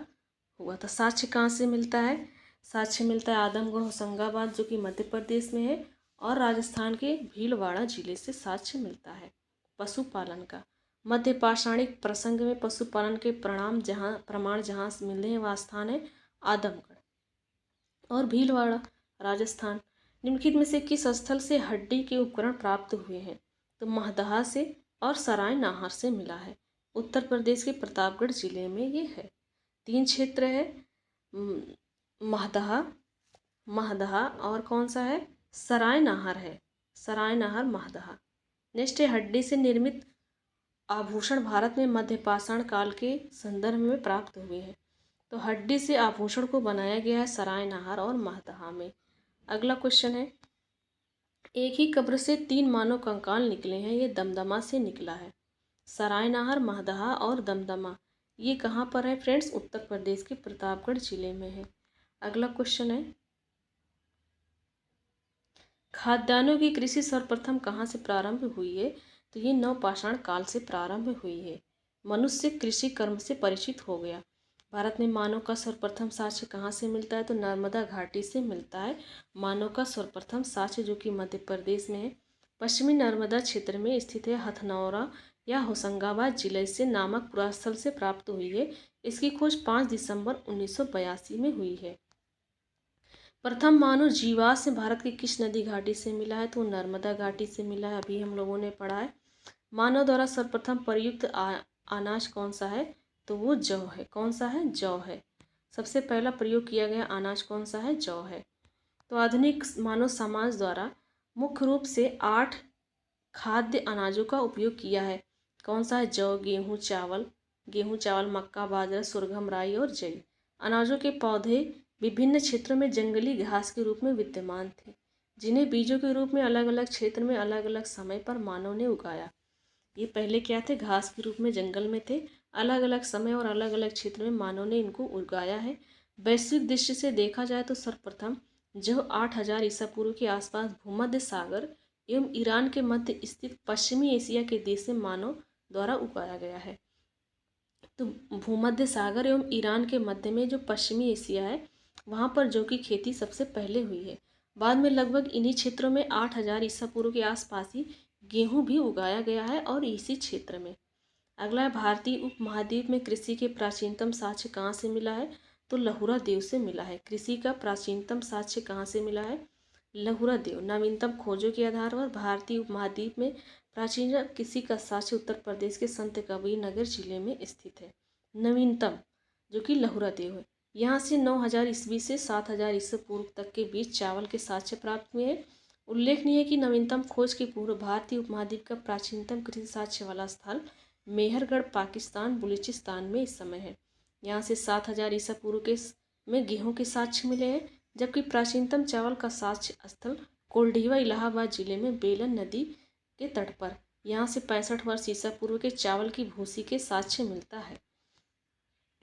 हुआ था। साक्ष्य कहाँ से मिलता है? साक्ष्य मिलता है आदमगढ़ होशंगाबाद जो कि मध्य प्रदेश में है, और राजस्थान के भीलवाड़ा जिले से साक्ष्य मिलता है पशुपालन का। मध्य पाषाणिक प्रसंग में पशुपालन के प्रमाण जहाँ मिलते हैं वह स्थान है आदमगढ़ और भीलवाड़ा राजस्थान। निम्नलिखित में से किस स्थल से हड्डी के उपकरण प्राप्त हुए हैं? तो महदहा से और सराय नाहर से मिला है। उत्तर प्रदेश के प्रतापगढ़ जिले में ये है। 3 क्षेत्र है, महदहा और कौन सा है? सराय नाहर है, सराय नाहर महदहा। नेक्स्ट है, हड्डी से निर्मित आभूषण भारत में मध्य पाषाण काल के संदर्भ में प्राप्त हुए हैं। तो हड्डी से आभूषण को बनाया गया है सराय नाहर और महदहा में। अगला क्वेश्चन है, एक ही कब्र से 3 मानव कंकाल निकले हैं, ये दमदमा से निकला है। सराय नाहर, महदहा और दमदमा ये कहाँ पर है फ्रेंड्स? उत्तर प्रदेश के प्रतापगढ़ जिले में है। अगला क्वेश्चन है, खाद्यान्नों की कृषि सर्वप्रथम कहाँ से प्रारंभ हुई है? तो ये नवपाषाण काल से प्रारंभ हुई है। मनुष्य कृषि कर्म से परिचित हो गया। भारत में मानव का सर्वप्रथम साक्ष्य कहाँ से मिलता है? तो नर्मदा घाटी से मिलता है मानव का सर्वप्रथम साक्ष्य, जो कि मध्य प्रदेश में है। पश्चिमी नर्मदा क्षेत्र में स्थित है हथनौरा या होशंगाबाद जिले से नामक पुरास्थल से प्राप्त हुई है। इसकी खोज 5 दिसंबर 1982 में हुई है। प्रथम मानव जीवाश्म भारत की किस नदी घाटी से मिला है? तो नर्मदा घाटी से मिला है, अभी हम लोगों ने पढ़ा है। मानव द्वारा सर्वप्रथम प्रयुक्त अनाज कौन सा है? तो वो जौ है। कौन सा है? जौ है। सबसे पहला प्रयोग किया गया अनाज कौन सा है? जौ है। तो आधुनिक मानव समाज द्वारा मुख्य रूप से 8 खाद्य अनाजों का उपयोग किया है। कौन सा है? जौ, गेहूँ, चावल, गेहूँ, चावल, मक्का, बाजरा, सुरगम, राई और जई। अनाजों के पौधे विभिन्न क्षेत्रों में जंगली घास के रूप में विद्यमान थे, जिन्हें बीजों के रूप में अलग अलग क्षेत्र में अलग अलग समय पर मानव ने उगाया। ये पहले क्या थे? घास के रूप में जंगल में थे। अलग अलग समय और अलग अलग क्षेत्र में मानव ने इनको उगाया है। वैश्विक दृष्टि से देखा जाए तो सर्वप्रथम जो 8000 ईसा पूर्व के आसपास भूमध्य सागर एवं ईरान के मध्य स्थित पश्चिमी एशिया के देश में मानव द्वारा उगाया गया है। तो भूमध्य सागर एवं ईरान के मध्य में जो पश्चिमी एशिया है, वहाँ पर जौ की खेती सबसे पहले हुई है। बाद में लगभग इन्हीं क्षेत्रों में 8000 ईसा पूर्व के आसपास ही गेहूँ भी उगाया गया है और इसी क्षेत्र में। अगला है, भारतीय उपमहाद्वीप में कृषि के प्राचीनतम साक्ष्य कहाँ से मिला है? तो लहुरा देव से मिला है। कृषि का प्राचीनतम साक्ष्य कहाँ से मिला है? लहुरा देव। नवीनतम खोजों के आधार पर भारतीय उपमहाद्वीप में प्राचीन कृषि का साक्ष्य उत्तर प्रदेश के संत कबीर नगर जिले में स्थित है। नवीनतम जो कि लहुरा देव है। यहाँ से 9000 ईस्वी से 7000 ईसा पूर्व तक के बीच चावल के साक्ष्य प्राप्त हुए हैं। उल्लेखनीय है कि नवीनतम खोज के पूर्व भारतीय उपमहाद्वीप का प्राचीनतम कृषि साक्ष्य वाला स्थल मेहरगढ़, पाकिस्तान, बलूचिस्तान में इस समय है। यहाँ से 7000 ईसा पूर्व के में गेहूं के साक्ष्य मिले हैं, जबकि प्राचीनतम चावल का साक्ष्य स्थल कोल्डीवा, इलाहाबाद जिले में बेलन नदी के तट पर। यहाँ से 65 वर्ष ईसा पूर्व के चावल की भूसी के साक्ष्य मिलता है।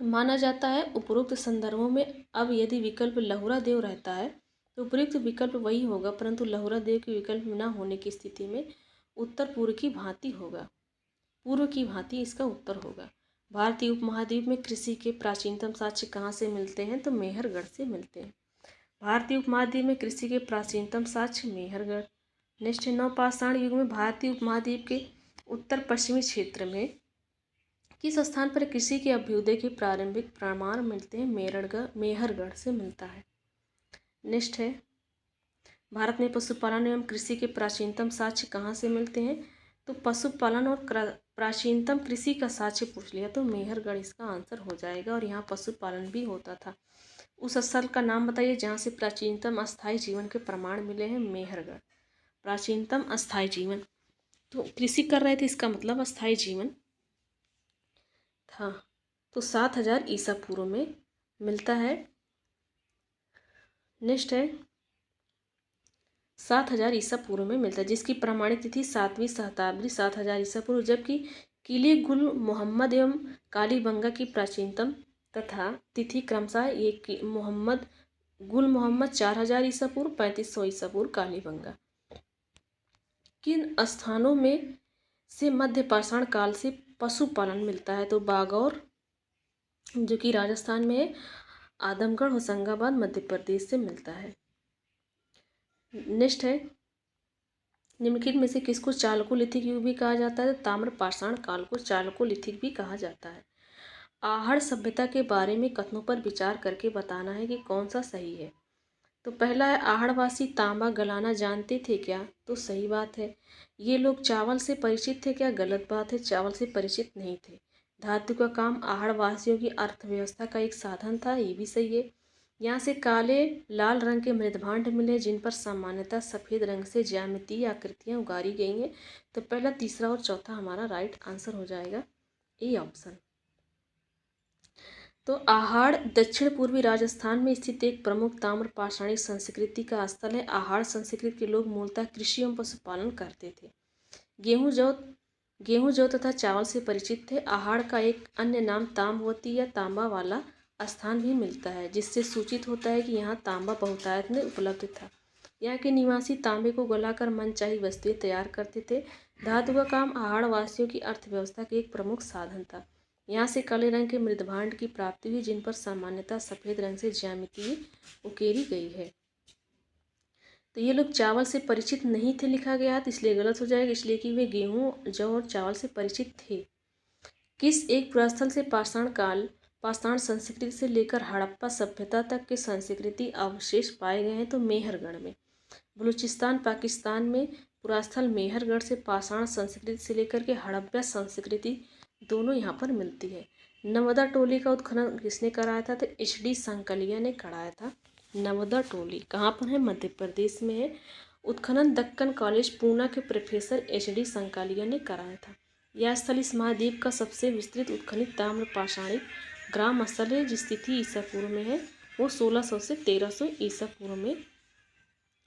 माना जाता है उपरोक्त संदर्भों में अब यदि विकल्प लहुरा देव रहता है तो उपयुक्त विकल्प वही होगा, परंतु लहुरा देव के विकल्प न होने की स्थिति में उत्तर पूर्व की भांति होगा। पूर्व की भांति इसका उत्तर होगा। भारतीय उपमहाद्वीप में कृषि के प्राचीनतम साक्ष्य कहाँ से मिलते हैं? तो मेहरगढ़ से मिलते हैं। भारतीय उपमहाद्वीप में कृषि के प्राचीनतम साक्ष्य मेहरगढ़। नेक्स्ट, नवपाषाण युग में भारतीय उपमहाद्वीप के उत्तर पश्चिमी क्षेत्र में किस स्थान पर कृषि के अभ्युदय के प्रारंभिक प्रमाण मिलते हैं? मेहरगढ़ से मिलता है। नेक्स्ट है, भारत में पशुपालन एवं कृषि के प्राचीनतम साक्ष्य कहाँ से मिलते हैं? तो पशुपालन और प्राचीनतम कृषि का साक्ष्य पूछ लिया तो मेहरगढ़ इसका आंसर हो जाएगा, और यहाँ पशुपालन भी होता था। उस स्थल का नाम बताइए जहाँ से प्राचीनतम अस्थायी जीवन के प्रमाण मिले हैं? मेहरगढ़। प्राचीनतम अस्थायी जीवन, तो कृषि कर रहे थे, इसका मतलब अस्थायी जीवन था। तो 7000 ईसा पूर्व में मिलता है। नेक्स्ट है, 7000 ईसा पूर्व में मिलता है, जिसकी प्रमाणित तिथि 7वीं शताब्दी 7000 ईसा पूर्व, जबकि किले गुल मोहम्मद एवं कालीबंगा की प्राचीनतम तथा तिथि क्रमशः ये मोहम्मद गुल मोहम्मद 4000 ईसा पूर्व, 3500 ईसा पूर्व कालीबंगा। किन स्थानों में से मध्य पाषाण काल से पशुपालन मिलता है? तो बागौर जो कि राजस्थान में है, आदमगढ़, होशंगाबाद मध्य प्रदेश से मिलता है। नेक्स्ट है, निम्नलिखित में से किसको चालकोलिथिक युग भी कहा जाता है? ताम्रपाषाण काल को चालकोलिथिक भी कहा जाता है। आहड़ सभ्यता के बारे में कथनों पर विचार करके बताना है कि कौन सा सही है। तो पहला है, आहड़वासी तांबा गलाना जानते थे क्या? तो सही बात है। ये लोग चावल से परिचित थे क्या? गलत बात है, चावल से परिचित नहीं थे। धातु का काम आहड़वासियों की अर्थव्यवस्था का एक साधन था, ये भी सही है। यहाँ से काले लाल रंग के मृदभांड मिले जिन पर सामान्यतः सफ़ेद रंग से ज्यामितीय आकृतियाँ उगारी गई हैं। तो पहला, तीसरा और चौथा हमारा राइट आंसर हो जाएगा, ए ऑप्शन। तो आहाड़ दक्षिण पूर्वी राजस्थान में स्थित एक प्रमुख ताम्रपाषाणी संस्कृति का स्थल है। आहाड़ संस्कृति के लोग मूलतः कृषि एवं पशुपालन करते थे। गेहूं जौ तथा चावल से परिचित थे। आहाड़ का एक अन्य नाम ताम्रवती या तांबा वाला स्थान भी मिलता है, जिससे सूचित होता है कि यहाँ तांबा बहुतायत में उपलब्ध था। यहाँ के निवासी तांबे को गलाकर मनचाही वस्तुएं तैयार करते थे। धातु का काम आहाड़ वासियों की अर्थव्यवस्था का एक प्रमुख साधन था। यहाँ से काले रंग के मृदभांड की प्राप्ति हुई जिन पर सामान्यतः सफ़ेद रंग से ज्यामिति उकेरी गई है। तो ये लोग चावल से परिचित नहीं थे लिखा गया तो इसलिए गलत हो जाएगा, इसलिए कि वे गेहूं जौ और चावल से परिचित थे। किस एक पुरास्थल से पाषाण संस्कृति से लेकर हड़प्पा सभ्यता तक के संस्कृति अवशेष पाए गए हैं? तो मेहरगढ़ में। बलूचिस्तान पाकिस्तान में पुरास्थल मेहरगढ़ से पाषाण संस्कृति से लेकर के हड़प्पा संस्कृति दोनों यहाँ पर मिलती है। नर्मदा टोली का उत्खनन किसने कराया था? तो HD सांकलिया ने कराया था। नर्मदा टोली कहाँ पर है? मध्य प्रदेश में है। उत्खनन दक्कन कॉलेज पूना के प्रोफेसर HD सांकलिया ने कराया था। यह स्थल इस महाद्वीप का सबसे विस्तृत उत्खनित ताम्र पाषाणिक ग्राम स्थल है, जिसकी तिथि ईसा पूर्व में है वो 1600 से 1300 ईसा पूर्व में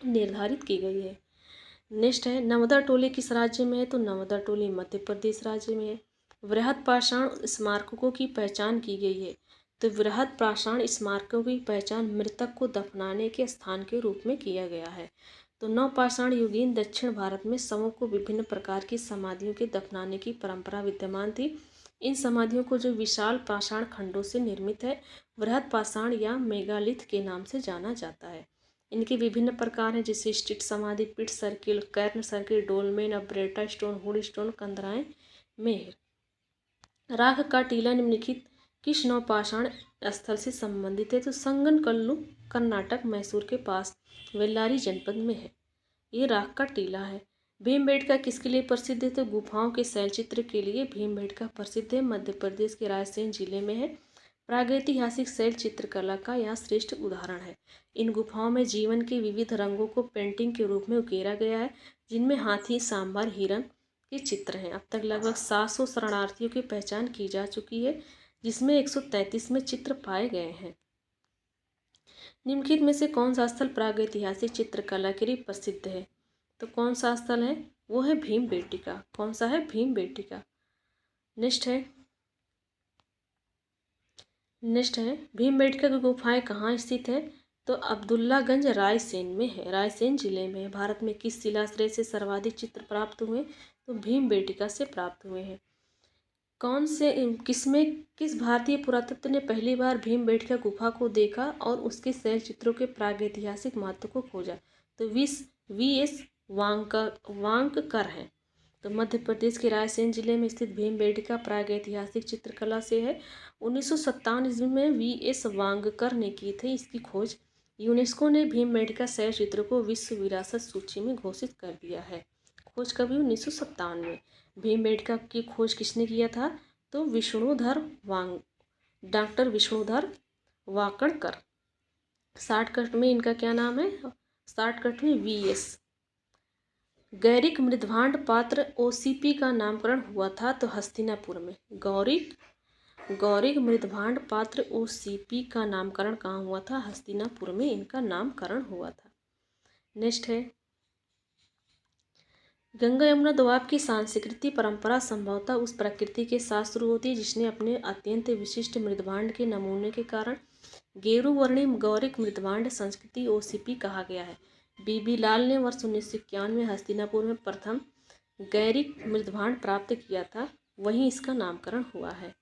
निर्धारित की गई है। नेक्स्ट है नर्मदा टोली किस राज्य में है, तो नर्मदा टोली मध्य प्रदेश राज्य में है। वृहद पाषाण स्मारकों की पहचान की गई है, तो वृहद पाषाण स्मारकों की पहचान मृतक को दफनाने के स्थान के रूप में किया गया है। तो नवपाषाण युगीन दक्षिण भारत में शवों को विभिन्न प्रकार की समाधियों के दफनाने की परंपरा विद्यमान थी। इन समाधियों को जो विशाल पाषाण खंडों से निर्मित है वृहद पाषाण या मेगालिथ के नाम से जाना जाता है। इनके विभिन्न प्रकार हैं, जैसे स्ट्रिट समाधि, pit circle, cairn circle, dolmen, अब्रेटा स्टोन, हुड स्टोन, कंदराएं, मेहर। राख का टीला निम्नलिखित किस नवपाषाण स्थल से संबंधित है, तो संगनकल्लू कर्नाटक मैसूर के पास वेल्लारी जनपद में है। ये राख का टीला है। भीमबेटका किसके लिए प्रसिद्ध है, तो गुफाओं के शैलचित्र के लिए भीमबेटका प्रसिद्ध है। मध्य प्रदेश के रायसेन जिले में है। प्रागैतिहासिक शैल चित्रकला का यह श्रेष्ठ उदाहरण है। इन गुफाओं में जीवन के विविध रंगों को पेंटिंग के रूप में उकेरा गया है, जिनमें हाथी, सांभर, हिरन के चित्र हैं। अब तक लगभग 700 शरणार्थियों की पहचान की जा चुकी है, जिसमें 133 में चित्र पाए गए हैं। निम्नलिखित में से कौन सा स्थल प्रागैतिहासिक चित्रकला के लिए प्रसिद्ध है, तो कौन सा स्थल है, वो है भीमबेटका। कौन सा है, भीमबेटका। नेक्स्ट है भीमबेटका की गुफाएं कहाँ स्थित है, तो अब्दुल्लागंज रायसेन में है, रायसेन जिले में है। भारत में किस शिलाश्रय से सर्वाधिक चित्र प्राप्त हुए, तो भीमबेटका से प्राप्त हुए हैं। किस भारतीय पुरातत्व ने पहली बार भीमबेटका गुफा को देखा और उसके शैल चित्रों के प्रागैतिहासिक महत्व को खोजा, तो वी.एस. वांककर है। तो मध्य प्रदेश के रायसेन जिले में स्थित भीमबेटका प्रागैतिहासिक चित्रकला से है। 1957 ईस्वी में वी.एस. वांगकर ने की थी इसकी खोज। यूनेस्को ने भीमबेटका शैल चित्र को विश्व विरासत सूची में घोषित कर दिया है। खोज कभी 1957 में। भीमबेटका की खोज किसने किया था, तो डॉक्टर विष्णुधर वाकणकर। शॉर्टकट में इनका क्या नाम है, शॉर्टकट में वी.एस. गौरिक मृद्भांड पात्र ओसीपी का नामकरण हुआ था, तो हस्तिनापुर में। गौरिक मृद्भांड पात्र ओसीपी का नामकरण कहाँ हुआ था, हस्तिनापुर में इनका नामकरण हुआ था। नेक्स्ट है गंगा यमुना दोआब की सांस्कृतिक परंपरा संभवतः उस प्रकृति के साथ शुरू होती है जिसने अपने अत्यंत विशिष्ट मृद्भांड के नमूने के कारण गेरू वर्णिम गौरिक मृद्भांड संस्कृति ओसीपी कहा गया है। बीबी लाल ने वर्ष 1951 में हस्तिनापुर में प्रथम गौरिक मृद्भांड प्राप्त किया था, वहीं इसका नामकरण हुआ है।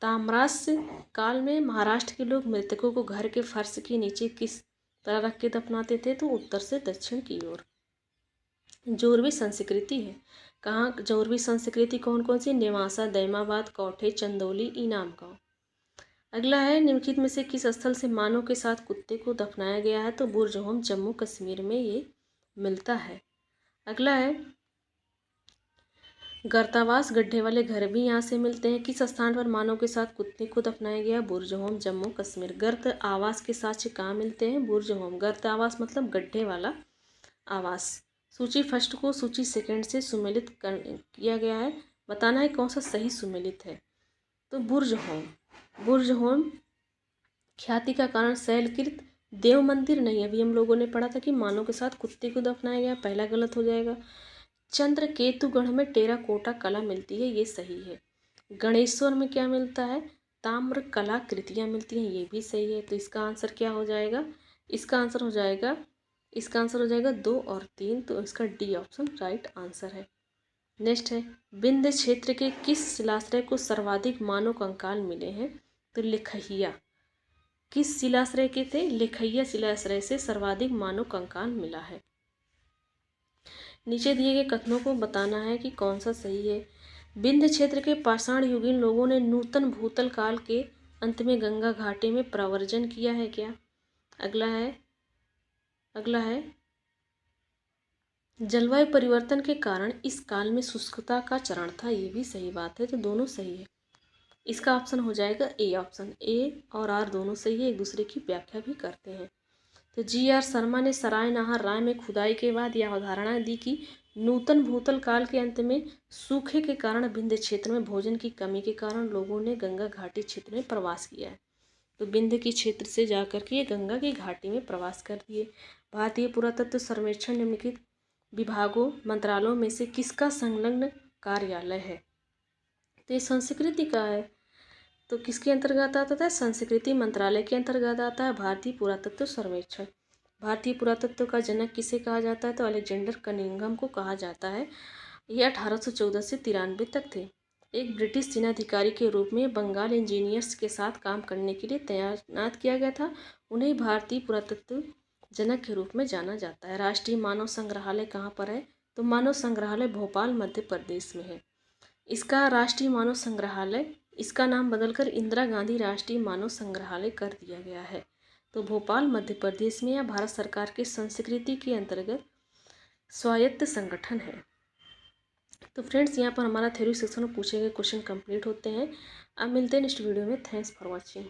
ताम्रस्य काल में महाराष्ट्र के लोग मृतकों को घर के फर्श के नीचे किस तरह रख के दफनाते थे, तो उत्तर से दक्षिण की ओर। जोरवी संस्कृति है। कहाँ जोरवी संस्कृति कौन कौन सी, नेवासा, दैमाबाद, कौठे, चंदौली, इनाम गाँव। अगला है निम्नलिखित में से किस स्थल से मानव के साथ कुत्ते को दफनाया गया है, तो बुर्ज होम जम्मू कश्मीर में ये मिलता है। अगला है गर्तावास, गड्ढे वाले घर भी यहाँ से मिलते हैं। किस स्थान पर मानव के साथ कुत्ते को दफनाया गया, बुर्ज होम जम्मू कश्मीर। गर्त आवास के साक्ष्य कहाँ मिलते हैं, बुर्ज होम। गर्त आवास मतलब गड्ढे वाला आवास। सूची फर्स्ट को सूची सेकंड से सुमेलित किया गया है, बताना है कौन सा सही सुमेलित है, तो बुर्ज होम। बुर्ज होम ख्याति का कारण शैलकृत देव मंदिर नहीं, अभी हम लोगों ने पढ़ा था कि मानव के साथ कुत्ते को दफनाया गया, पहला गलत हो जाएगा। चंद्रकेतुगढ़ में टेराकोटा कला मिलती है, ये सही है। गणेश्वर में क्या मिलता है, ताम्र कला कृतियाँ मिलती हैं, ये भी सही है। तो इसका आंसर क्या हो जाएगा, इसका आंसर हो जाएगा 2 और 3, तो इसका डी ऑप्शन राइट आंसर है। नेक्स्ट है विंध्य क्षेत्र के किस शिलाश्रय को सर्वाधिक मानव कंकाल मिले हैं, तो लिखैया। किस शिलाश्रय के थे, लिखैया शिलाश्रय से सर्वाधिक मानव कंकाल मिला है। नीचे दिए गए कथनों को बताना है कि कौन सा सही है। विंध्य क्षेत्र के पाषाण युगीन लोगों ने नूतन भूतल काल के अंत में गंगा घाटी में प्रव्रजन किया है क्या। अगला है जलवायु परिवर्तन के कारण इस काल में शुष्कता का चरण था, ये भी सही बात है, तो दोनों सही है। इसका ऑप्शन हो जाएगा ए ऑप्शन। ए और आर दोनों सही है, एक दूसरे की व्याख्या भी करते हैं। तो जी.आर. शर्मा ने सराय नहर राय में खुदाई के बाद यह अवधारणा दी कि नूतन भूतल काल के अंत में सूखे के कारण विंध्य क्षेत्र में भोजन की कमी के कारण लोगों ने गंगा घाटी क्षेत्र में प्रवास किया है। तो विंध्य के क्षेत्र से जाकर के ये गंगा की घाटी में प्रवास कर दिए। भारतीय पुरातत्व सर्वेक्षण निम्नलिखित विभागों मंत्रालयों में से किसका संलग्न कार्यालय है? तो ये संस्कृति का है। तो किसके अंतर्गत आता है? संस्कृति मंत्रालय के अंतर्गत आता है भारतीय पुरातत्व सर्वेक्षण। भारतीय पुरातत्व का जनक किसे कहा जाता है? तो अलेक्जेंडर कनिंघम को कहा जाता है। ये 1814 से 93 तक थे। एक ब्रिटिश सेनाधिकारी के रूप में बंगाल इंजीनियर्स के साथ काम करने के लिए तैनात किया गया था। उन्हें भारतीय पुरातत्व जनक के रूप में जाना जाता है। राष्ट्रीय मानव संग्रहालय कहाँ पर है? तो मानव संग्रहालय भोपाल मध्य प्रदेश में है। इसका राष्ट्रीय मानव संग्रहालय, इसका नाम बदलकर इंदिरा गांधी राष्ट्रीय मानव संग्रहालय कर दिया गया है। तो भोपाल मध्य प्रदेश में या भारत सरकार की संस्कृति के अंतर्गत स्वायत्त संगठन है। तो फ्रेंड्स, यहाँ पर हमारा थ्योरी सेक्शन में पूछे गए क्वेश्चन कंप्लीट होते हैं। अब मिलते हैं नेक्स्ट वीडियो में। Thanks for watching.